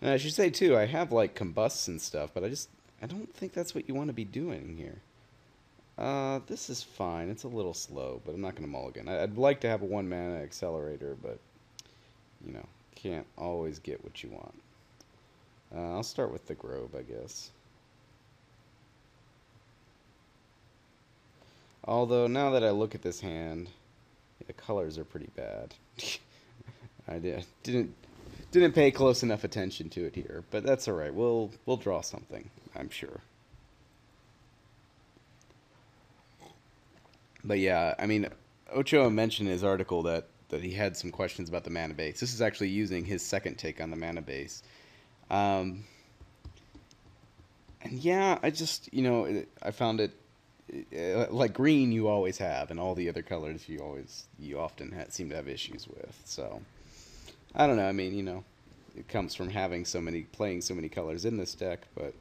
And I should say too, I have like combusts and stuff, but I don't think that's what you want to be doing here. This is fine. It's a little slow, but I'm not gonna mulligan. I'd like to have a 1 mana accelerator, but you know, can't always get what you want. I'll start with the Grove, I guess. Although now that I look at this hand, the colors are pretty bad. I didn't pay close enough attention to it here, but that's all right. We'll draw something, I'm sure. But yeah, I mean, Ochoa mentioned in his article that he had some questions about the mana base. This is actually using his second take on the mana base. Um, and yeah, I just I found it like green you always have, and all the other colors you often seem to have issues with. So I don't know. I mean, it comes from having playing so many colors in this deck, but it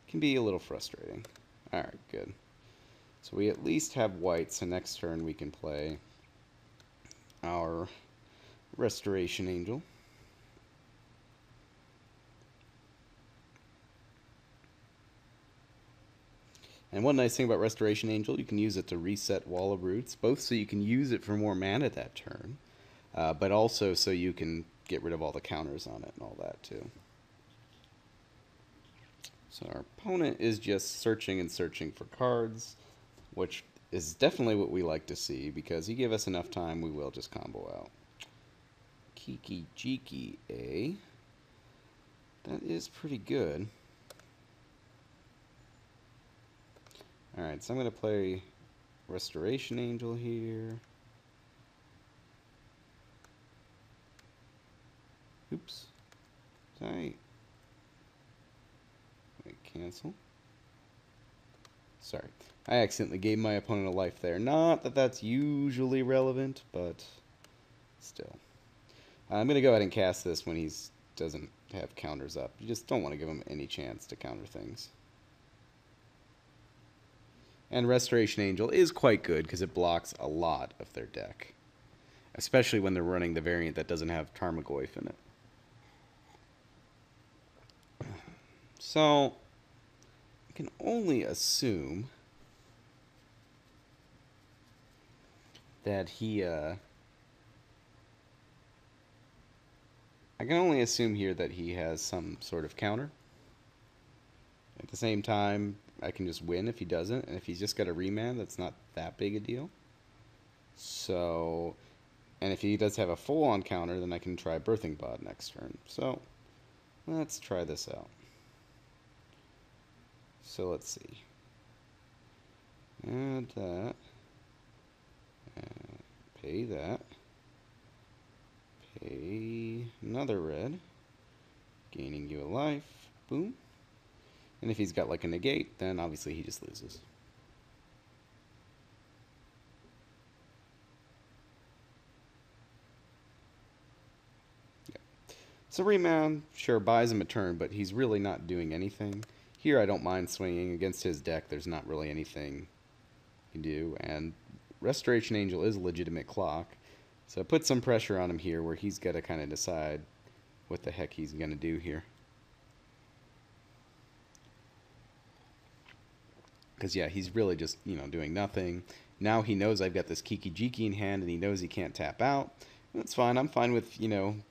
can be a little frustrating. All right, good. So we at least have white, so next turn we can play our Restoration Angel. And one nice thing about Restoration Angel, you can use it to reset Wall of Roots, both so you can use it for more mana that turn, but also so you can get rid of all the counters on it and all that too. So our opponent is just searching and searching for cards, which is definitely what we like to see, because you give us enough time, we will just combo out. Kiki Jiki A. That is pretty good. Alright, so I'm going to play Restoration Angel here. Oops. Sorry. Wait, cancel. Sorry. I accidentally gave my opponent a life there. Not that that's usually relevant, but still. I'm going to go ahead and cast this when he doesn't have counters up. You just don't want to give him any chance to counter things. And Restoration Angel is quite good because it blocks a lot of their deck, especially when they're running the variant that doesn't have Tarmogoyf in it. So, I can only assume that I can only assume here that he has some sort of counter. At the same time, I can just win if he doesn't, and if he's just got a remand, that's not that big a deal. So, and if he does have a full-on counter, then I can try Birthing Bod next turn. So, let's try this out. So let's see. Add that. Pay that. Pay another red. Gaining you a life. Boom. And if he's got like a negate, then obviously he just loses. Yeah. So remand, sure, buys him a turn, but he's really not doing anything. Here I don't mind swinging. Against his deck, there's not really anything you can do. And Restoration Angel is a legitimate clock. So I put some pressure on him here where he's got to kind of decide what the heck he's going to do here. Because, yeah, he's really just, doing nothing. Now he knows I've got this Kiki Jiki in hand, and he knows he can't tap out. That's fine. I'm fine with, him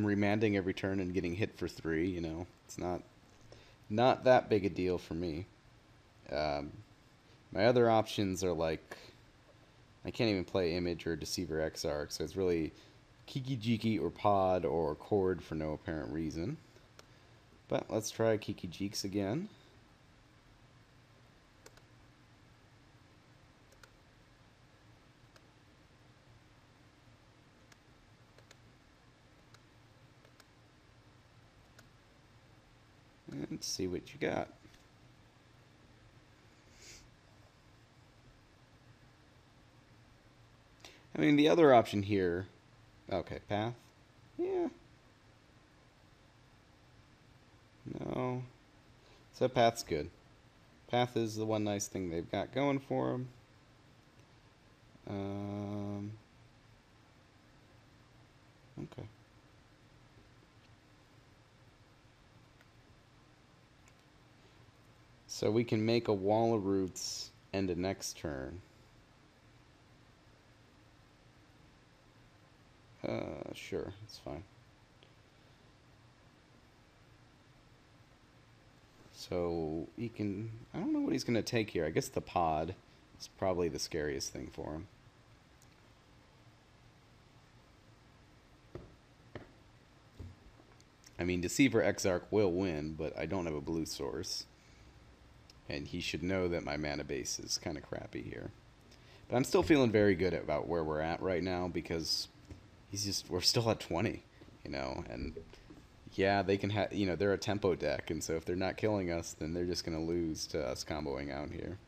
remanding every turn and getting hit for 3, It's not that big a deal for me. My other options are like, I can't even play Image or Deceiver Exarch, so it's really Kiki Jiki or Pod or Cord for no apparent reason. But let's try Kiki Jiks again. And see what you got. I mean, the other option here... Okay, Path? Yeah. No. So Path's good. Path is the one nice thing they've got going for them. Okay. So we can make a wall of roots end of next turn. Sure, it's fine. So he can, I don't know what he's going to take here. I guess the pod is probably the scariest thing for him. I mean, Deceiver Exarch will win, but I don't have a blue source. And he should know that my mana base is kind of crappy here. But I'm still feeling very good about where we're at right now because we're still at 20, and yeah, they can have, they're a tempo deck, and so if they're not killing us, then they're just going to lose to us comboing out here.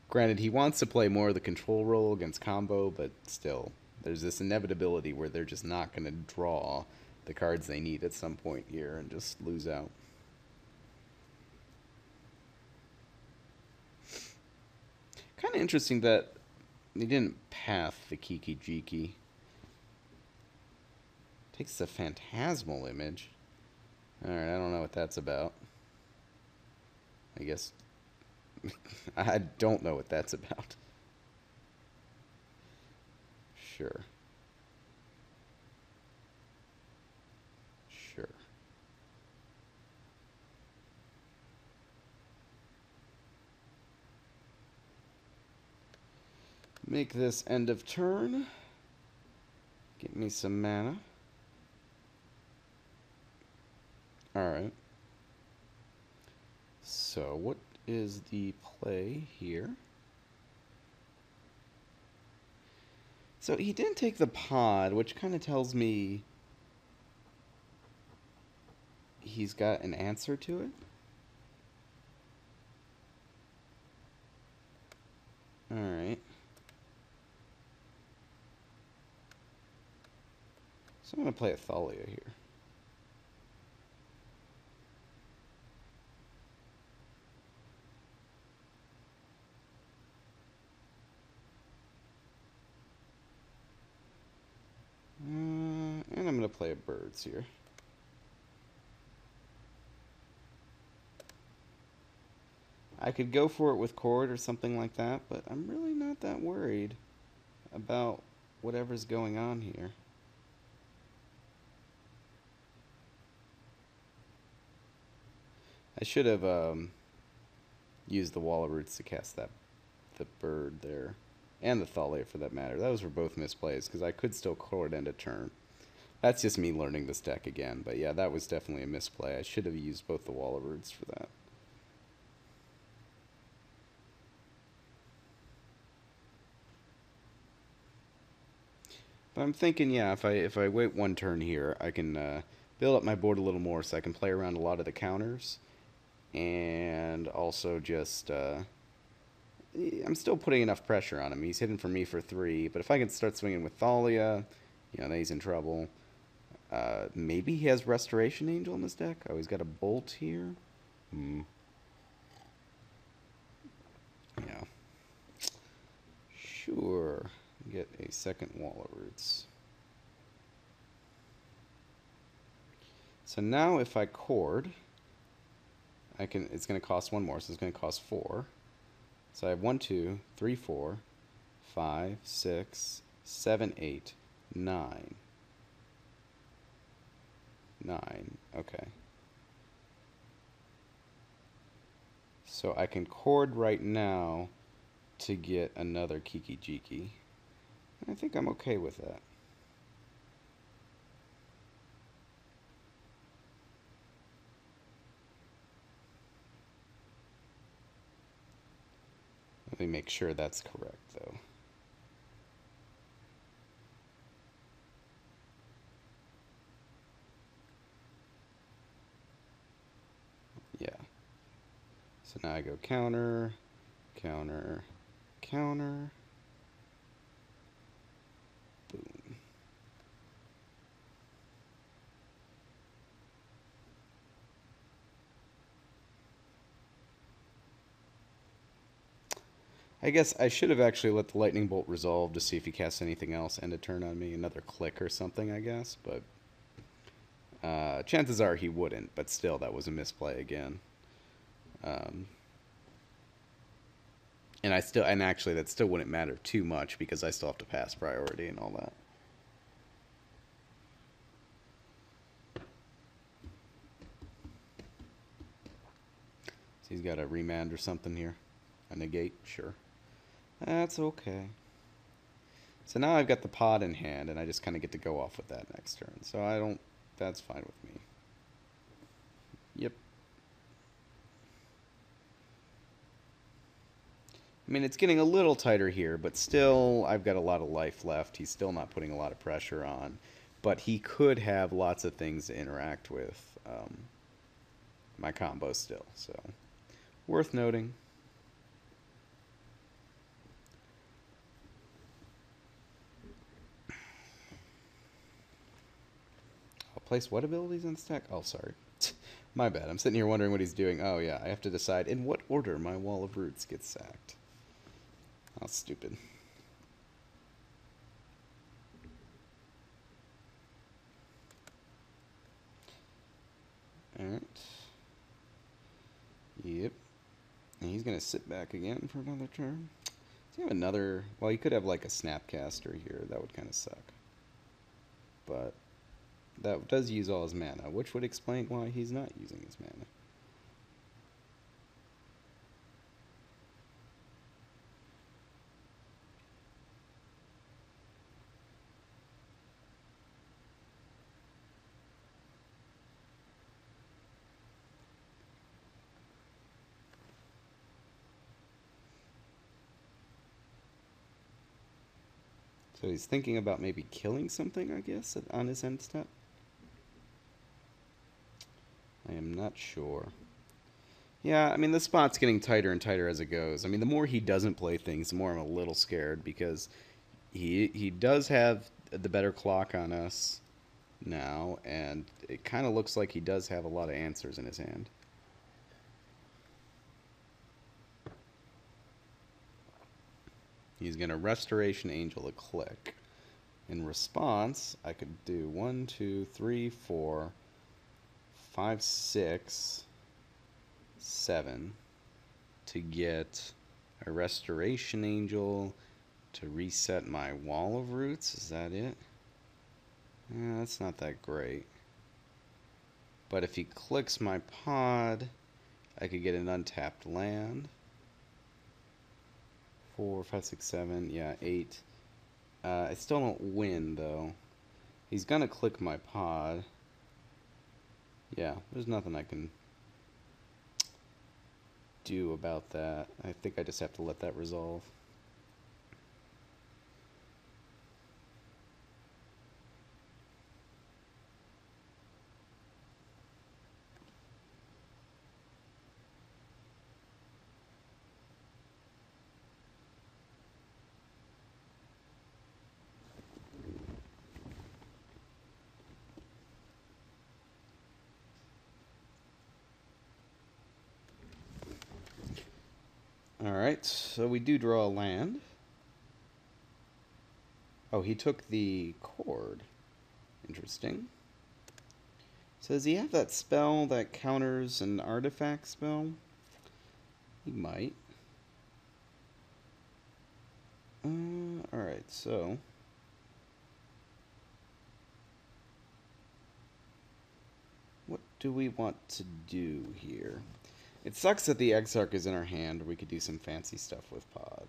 Granted, he wants to play more of the control role against combo, but still, there's this inevitability where they're just not going to draw the cards they need at some point here and just lose out. Kind of interesting that they didn't path the Kiki Jiki. Takes a phantasmal image. Alright, I don't know what that's about. I guess I don't know what that's about. Sure. Sure. Make this end of turn. Get me some mana. Alright. So, what is the play here? So, he didn't take the pod, which kind of tells me he's got an answer to it. Alright. So, I'm going to play a Thalia here. And I'm going to play a Birds here. I could go for it with Chord or something like that, but I'm really not that worried about whatever's going on here. I should have used the Wall of Roots to cast the bird there. And the Thalia for that matter. Those were both misplays, because I could still Chord end a turn. That's just me learning this deck again, but yeah, that was definitely a misplay. I should have used both the Wall of Roots for that. But I'm thinking, yeah, if I wait one turn here, I can build up my board a little more so I can play around a lot of the counters. And also just, I'm still putting enough pressure on him. He's hitting for me for 3, but if I can start swinging with Thalia, then he's in trouble. Maybe he has Restoration Angel in this deck. Oh, he's got a Bolt here. Yeah. Sure. Get a second Wall of Roots. So now if I Chord, it's going to cost 1 more, so it's going to cost 4. So I have 1, 2, 3, 4, 5, 6, 7, 8, 9. 9, okay. So I can Chord right now to get another Kiki Jiki. I think I'm okay with that. Let me make sure that's correct, though. Yeah. So now I go counter, counter, counter. Boom. I guess I should have actually let the Lightning Bolt resolve to see if he casts anything else, end a turn on me, another click or something, I guess, but chances are he wouldn't, but still, that was a misplay again. And actually that still wouldn't matter too much because I still have to pass priority and all that. So he's got a remand or something here. A negate, sure. That's okay. So now I've got the pod in hand, and I just kind of get to go off with that next turn. So I don't... That's fine with me. Yep. I mean, it's getting a little tighter here, but still, I've got a lot of life left. He's still not putting a lot of pressure on. But he could have lots of things to interact with my combo still. So, worth noting. I'll place what abilities in the stack? Oh, sorry. My bad. I'm sitting here wondering what he's doing. Oh, yeah. I have to decide in what order my Wall of Roots gets sacked. Oh, stupid. Alright. Yep. And he's going to sit back again for another turn. Does he have another... Well, he could have like a Snapcaster here. That would kind of suck. But that does use all his mana, which would explain why he's not using his mana. So he's thinking about maybe killing something, I guess, on his end step. I am not sure. Yeah, I mean, the spot's getting tighter and tighter as it goes. I mean, the more he doesn't play things, the more I'm a little scared because he does have the better clock on us now, and it kind of looks like he does have a lot of answers in his hand. He's going to Restoration Angel a click. In response, I could do 1, 2, 3, 4, 5, 6, 7 to get a Restoration Angel to reset my Wall of Roots. Is that it? That's not that great. But if he clicks my pod, I could get an untapped land. 4, 5, 6, 7, yeah, 8. I still don't win, though. He's gonna click my pod. Yeah, there's nothing I can do about that. I think I just have to let that resolve. Alright, so we do draw a land. Oh, he took the cord. Interesting. So does he have that spell that counters an artifact spell? He might. Alright, so... what do we want to do here? It sucks that the Exarch is in our hand, or we could do some fancy stuff with pod.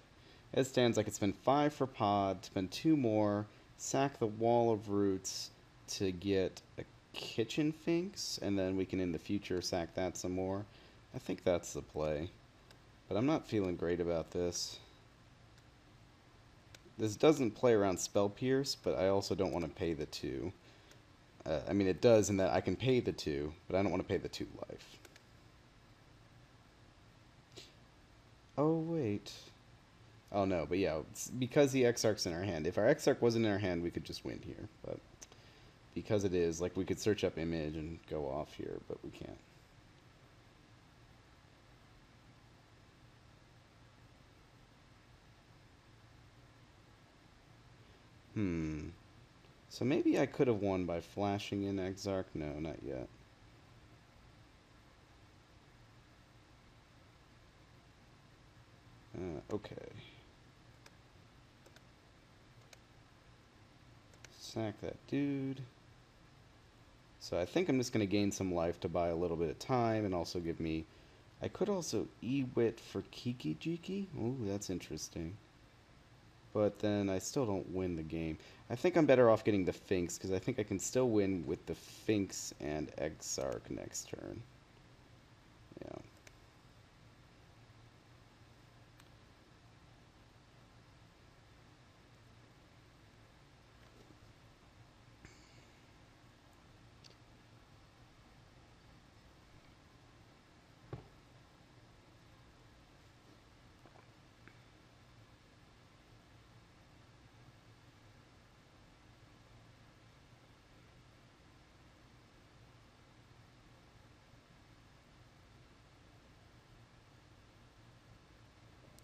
As it stands, I could spend 5 for pod, spend 2 more, sack the Wall of Roots to get a Kitchen Finks, and then we can in the future sack that some more. I think that's the play. But I'm not feeling great about this. This doesn't play around Spell Pierce, but I also don't want to pay the 2. I mean, it does in that I can pay the 2, but I don't want to pay the 2 life. Oh, wait. Oh, no, but yeah, because the Exarch's in our hand. If our Exarch wasn't in our hand, we could just win here. But because it is, like, we could search up Image and go off here, but we can't. So maybe I could have won by flashing in Exarch. No, not yet. Okay. Sack that dude. So I think I'm just going to gain some life to buy a little bit of time and also give me... I could also E-Wit for Kiki Jiki. Ooh, that's interesting. But then I still don't win the game. I think I'm better off getting the Finks, because I think I can still win with the Finks and Exarch next turn. Yeah.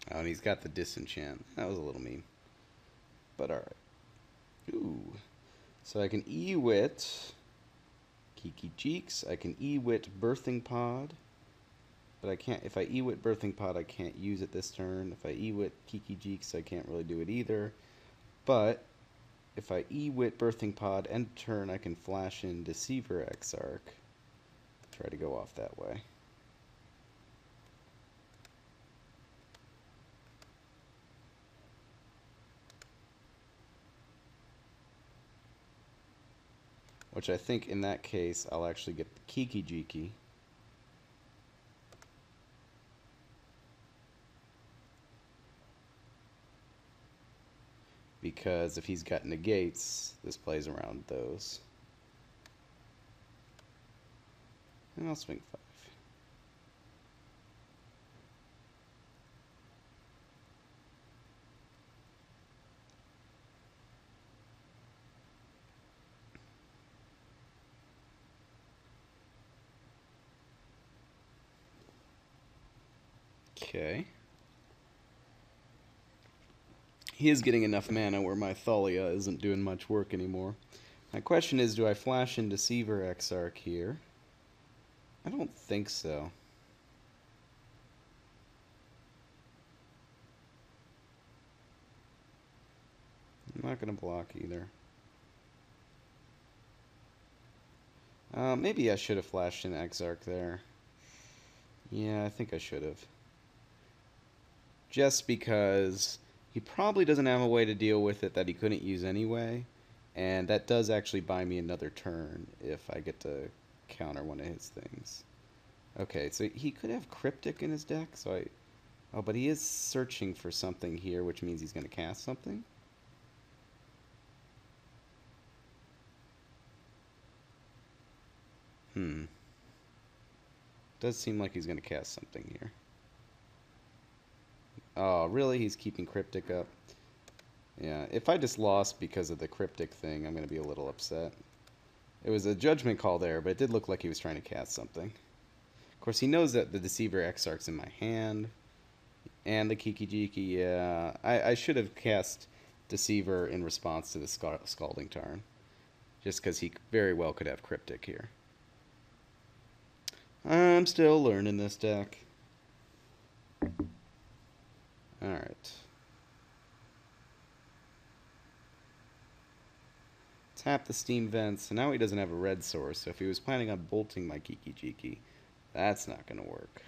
Oh, and he's got the disenchant. That was a little mean. But alright. Ooh. So I can E-Wit Kiki Cheeks. I can E-Wit Birthing Pod. But I can't, if I E-Wit Birthing Pod, I can't use it this turn. If I E-Wit Kiki Jeeks, I can't really do it either. But if I E-Wit Birthing Pod end turn, I can flash in Deceiver Exarch. Try to go off that way. Which I think in that case, I'll actually get the Kiki Jiki. Because if he's got negates, this plays around those. And I'll swing 5. Okay. He is getting enough mana where my Thalia isn't doing much work anymore. My question is, do I flash in Deceiver Exarch here? I don't think so. I'm not going to block either. Maybe I should have flashed in Exarch there. Yeah, I think I should have. Just because he probably doesn't have a way to deal with it that he couldn't use anyway. And that does actually buy me another turn if I get to counter one of his things. Okay, so he could have Cryptic in his deck, so I... Oh, but he is searching for something here, which means he's going to cast something. Does seem like he's going to cast something here. Oh, really? He's keeping Cryptic up? Yeah, if I just lost because of the Cryptic thing, I'm going to be a little upset. It was a judgment call there, but it did look like he was trying to cast something. Of course, he knows that the Deceiver Exarch's in my hand. And the Kiki Jiki, yeah. I should have cast Deceiver in response to the Scalding Tarn. Just because he very well could have Cryptic here. I'm still learning this deck. Alright. Tap the Steam Vents. So now he doesn't have a red source. So if he was planning on bolting my Kiki Jiki, that's not going to work.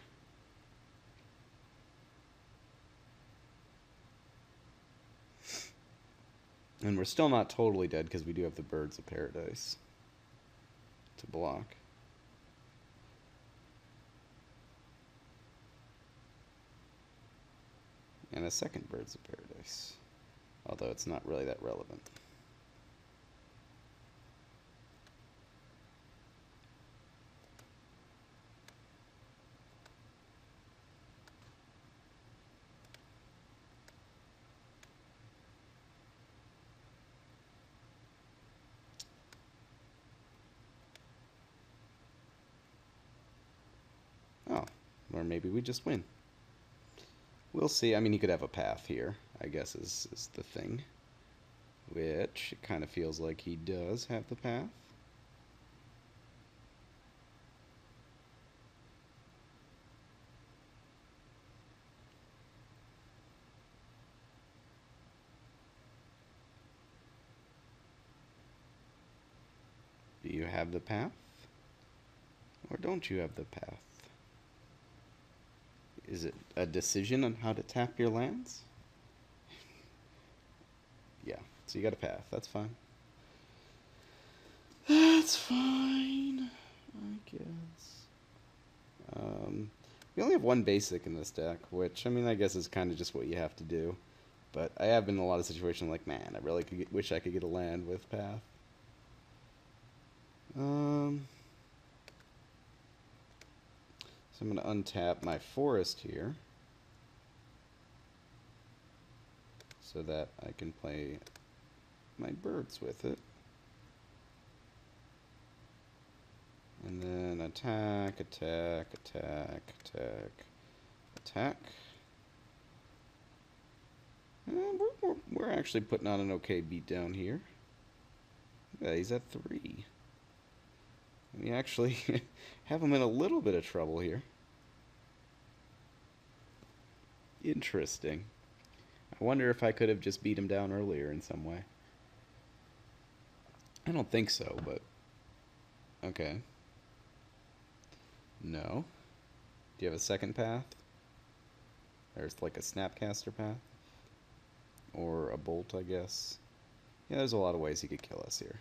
And we're still not totally dead because we do have the Birds of Paradise to block. And a second Birds of Paradise. Although it's not really that relevant. Oh, or maybe we just win. We'll see. I mean, he could have a path here, I guess is the thing. Which, it kind of feels like he does have the path. you have the path? Or don't you have the path? Is it a decision on how to tap your lands? Yeah, so you got a path. That's fine. That's fine, I guess. We only have one basic in this deck, which, I mean, I guess is kind of just what you have to do. But I have been in a lot of situations like, man, I really wish I could get a land with path. So I'm going to untap my forest here so that I can play my birds with it. And then attack, attack, attack, attack, attack. We're actually putting on an okay beat down here. Yeah, he's at 3. We actually have him in a little bit of trouble here. Interesting. I wonder if I could have just beat him down earlier in some way. I don't think so, but... Okay. No. Do you have a second path? There's like a Snapcaster path? Or a bolt, I guess. Yeah, there's a lot of ways he could kill us here.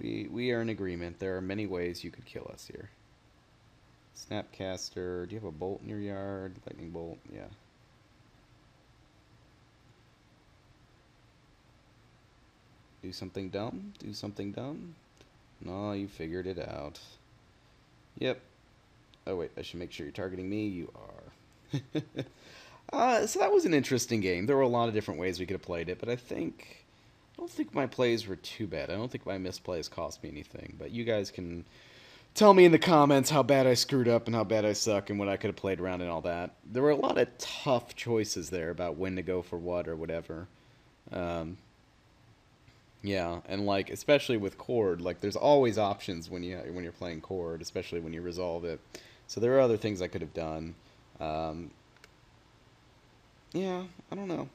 We are in agreement. There are many ways you could kill us here. Snapcaster. Do you have a bolt in your yard? Lightning bolt. Yeah. Do something dumb? Do something dumb? No, you figured it out. Yep. Oh, wait. I should make sure you're targeting me. You are. So that was an interesting game. There were a lot of different ways we could have played it, but I don't think my plays were too bad. I don't think my misplays cost me anything, but you guys can tell me in the comments how bad I screwed up and how bad I suck and what I could have played around and all that. There were a lot of tough choices there about when to go for what or whatever. Yeah, and like especially with Chord, like there's always options when you're playing Chord, especially when you resolve it. So there are other things I could have done. Yeah, I don't know.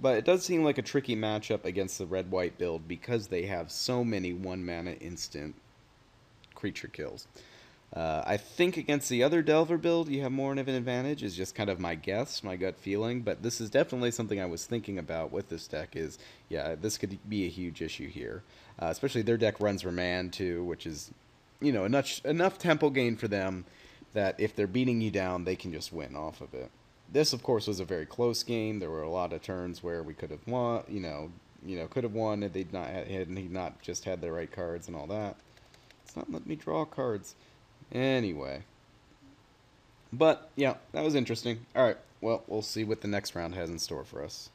But it does seem like a tricky matchup against the red-white build because they have so many one-mana instant creature kills. I think against the other Delver build, you have more of an advantage, is just kind of my guess, my gut feeling. But this is definitely something I was thinking about with this deck is, yeah, this could be a huge issue here. Especially their deck runs Remand, too, which is, you know, enough tempo gain for them that if they're beating you down, they can just win off of it. This, of course, was a very close game. There were a lot of turns where we could have won, could have won if he'd not just had the right cards and all that. It's not letting me draw cards. Anyway. But, yeah, that was interesting. Alright, well, we'll see what the next round has in store for us.